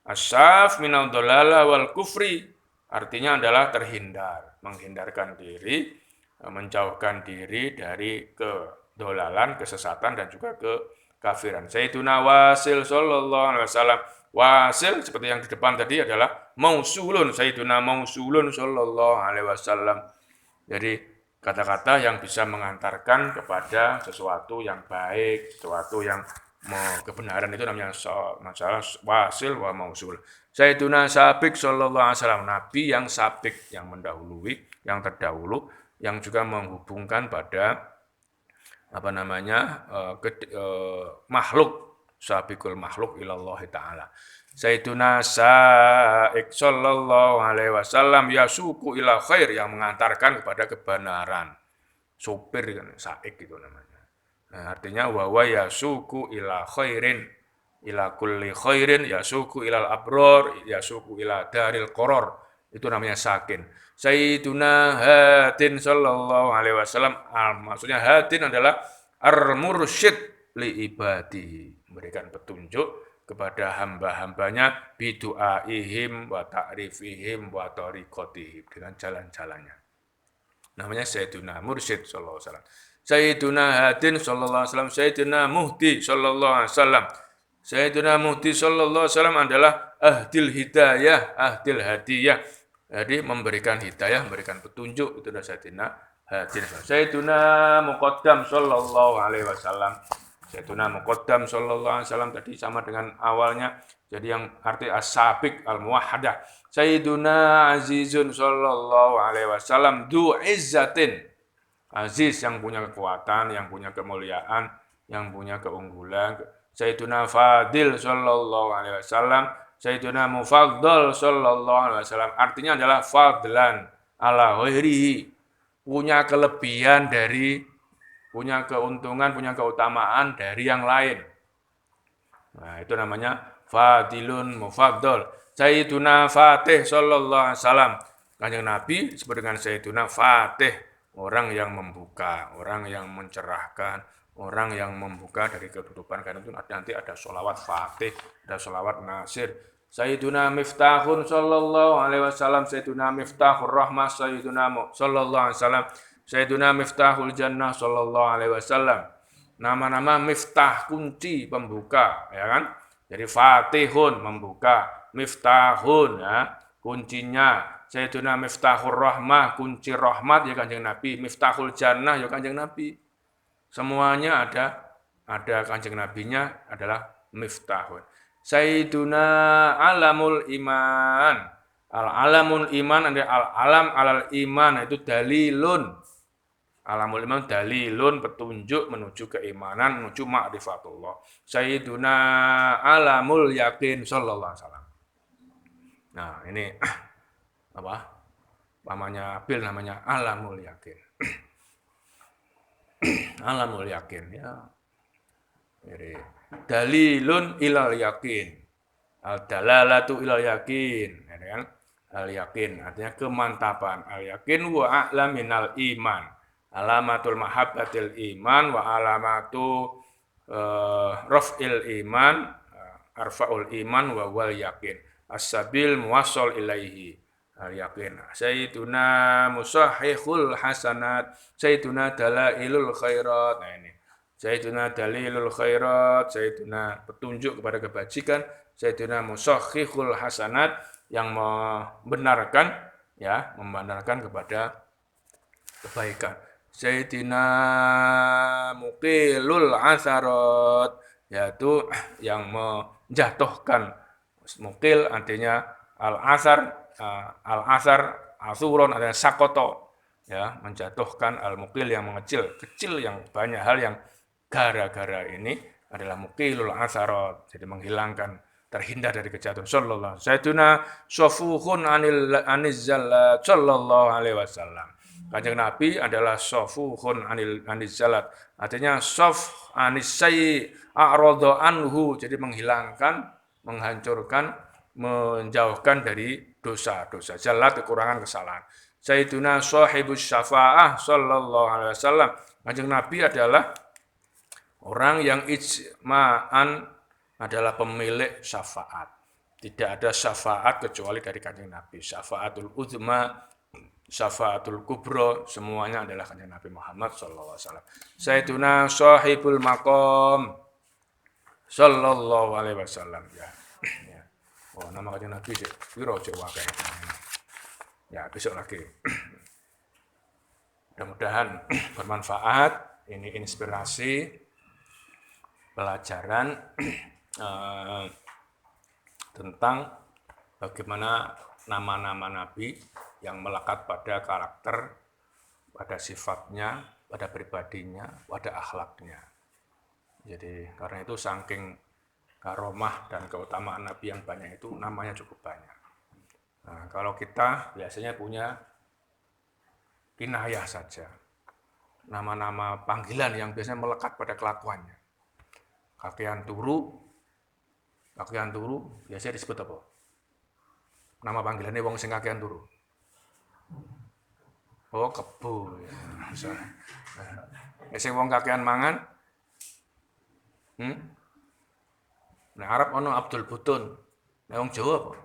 asyaf minal dolala wal kufri, artinya adalah terhindar, menghindarkan diri, menjauhkan diri dari kedolalan, kesesatan dan juga kekafiran. Sayyiduna Wasil sallallahu alaihi wasallam, Wasil seperti yang di depan tadi adalah mausulun, Sayyiduna mausulun sallallahu alaihi wasallam. Jadi kata-kata yang bisa mengantarkan kepada sesuatu yang baik, sesuatu yang kebenaran, itu namanya masalah wasil wa mausul. Sayyiduna Sabiq sallallahu alaihi wasallam, nabi yang sabiq, yang mendahului, yang terdahulu, yang juga menghubungkan pada makhluk, sabiqul makhluk ilallahi ta'ala. Sayyiduna Sa'iq sallallahu alaihi wasallam yasuku ila khair, yang mengantarkan kepada kebenaran. Supir kan, Sa'iq itu namanya. Nah, artinya wa yasuku ila khairin, ila kulli khairin, yasuku ilal abror, yasuku ila daril qoror. Itu namanya sakin. Sayyiduna Hadin sallallahu alaihi wasallam, maksudnya Hadin adalah ar-mursyid li ibadihi, memberikan petunjuk kepada hamba-hambanya, bidu'aihim wa ta'rifihim wa tariqatihim, dengan jalan-jalannya. Namanya Sayyiduna Mursyid sallallahu alaihi wasallam. Sayyiduna Hadin sallallahu alaihi wasallam, Sayyiduna Muhdi sallallahu alaihi wasallam. Sayyiduna Muhdi sallallahu alaihi wasallam adalah ahdil hidayah, ahdil hadiyah. Jadi memberikan hidayah, memberikan petunjuk, itu adalah Sayyidina Hadin. Sayyiduna Muqaddam sallallahu alaihi wasallam. Sayyiduna Muqaddam sallallahu alaihi wasallam tadi sama dengan awalnya, jadi yang arti as-sabiq al-muwahhadah. Sayyiduna Azizun sallallahu alaihi wasallam, du izzatin, aziz, yang punya kekuatan, yang punya kemuliaan, yang punya keunggulan. Sayyiduna Fadil sallallahu alaihi wasallam, Sayyiduna Mufaddal sallallahu alaihi wasallam, artinya adalah fadlan ala ghairihi, punya kelebihan dari, punya keuntungan, punya keutamaan dari yang lain. Nah, itu namanya fadilun mufaddal. Sayyiduna Fatih sallallahu alaihi wasallam, Kanjeng Nabi disebut dengan Sayyiduna Fatih, orang yang membuka, orang yang mencerahkan, orang yang membuka dari ketutupan. Karena itu nanti ada sholawat Fatih, ada sholawat Nasir. Sayyiduna Miftahun sallallahu alaihi wasallam, Sayyiduna Miftahur Rahmah, Sayyiduna sallallahu alaihi wasallam, Sayyiduna Miftahul Jannah sallallahu alaihi wasallam. Nama-nama Miftah, kunci pembuka, ya kan? Jadi Fatihun membuka, Miftahun ya, kuncinya. Sayyiduna Miftahur Rahmah, kunci rahmat ya Kanjeng Nabi. Miftahul Jannah ya Kanjeng Nabi. Semuanya ada Kanjeng Nabinya adalah Miftahun. Sayyiduna Alamul Iman. Al-alamul iman, al-alam alal iman, itu dalilun. Alamul iman dalilun, petunjuk menuju keimanan, menuju ma'rifatullah. Sayyiduna alamul yakin sallallahu alaihi wasallam. Nah, ini apa? Namanya bil, namanya alamul yakin. Alamul yakin ya. Jadi dalilun ilal yakin. Al-dalalatu ilal yakin, ya kan? Al-yakin artinya kemantapan. Al-yakin wa a'la minal iman. Alamatul mahabbatil iman wa alamatu raf'il iman, arfa'ul iman wa wal yakin. As-sabil muwassal ilaihi. Al-yakin. Sayyiduna musahihul hasanat, Sayyiduna dalailul khairat. Nah ini. Sayyiduna dalilul khairat, Sayyiduna petunjuk kepada kebajikan, Sayyiduna musahihul hasanat, yang membenarkan kepada kebaikan. Sayyidina Muqilul Atharat, yaitu yang menjatuhkan. Muqil artinya al-athar, asuron artinya sakoto, ya, menjatuhkan, al-muqil yang mengecil, kecil yang banyak hal yang gara-gara ini adalah muqilul atharat, jadi menghilangkan, terhindar dari kejatuhan. Sallallahu Sayyiduna sofuhun aniz zallat sallallahu alaihi wasallam. Kanjeng Nabi adalah sofuhun aniz zallat, artinya sof anis sayyi a'radha anhu, jadi menghilangkan, menghancurkan, menjauhkan dari dosa-dosa. Zallat kekurangan, kesalahan. Sayyiduna sahibus syafa'ah sallallahu alaihi wasallam. Kanjeng Nabi adalah orang yang ijma'an adalah pemilik syafaat. Tidak ada syafaat kecuali dari Kanjeng Nabi. Syafaatul uzma, syafaatul kubro, semuanya adalah Kanjeng Nabi Muhammad sallallahu alaihi wasallam. Sayyiduna sahibul maqam sallallahu alaihi wasallam. Ya. Oh, nama Kanjeng Nabi sih piro cek wae. Ya, besok lagi. Mudah-mudahan bermanfaat. Ini inspirasi pelajaran tentang bagaimana nama-nama Nabi yang melekat pada karakter, pada sifatnya, pada pribadinya, pada akhlaknya. Jadi karena itu saking karomah dan keutamaan Nabi yang banyak itu, namanya cukup banyak. Nah, kalau kita biasanya punya kinayah saja, nama-nama panggilan yang biasanya melekat pada kelakuannya. Kakean turu biasanya disebut apa? Nama panggilannya wong sing kakean turu. Oh, kebo. Ya. Sing wong kakean mangan. Nah, Arab ono Abdul Butun. Nah, wong Jawa apa?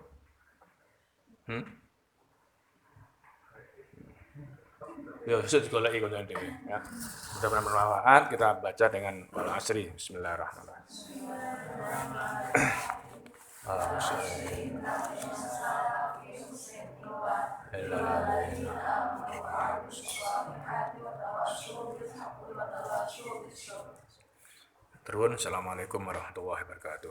Ya, besok digoleki kono dhewe ya. Mudah-mudahan bermanfaat. Kita baca dengan al-asri. Bismillahirrahmanirrahim. Terus, assalamualaikum warahmatullahi wabarakatuh.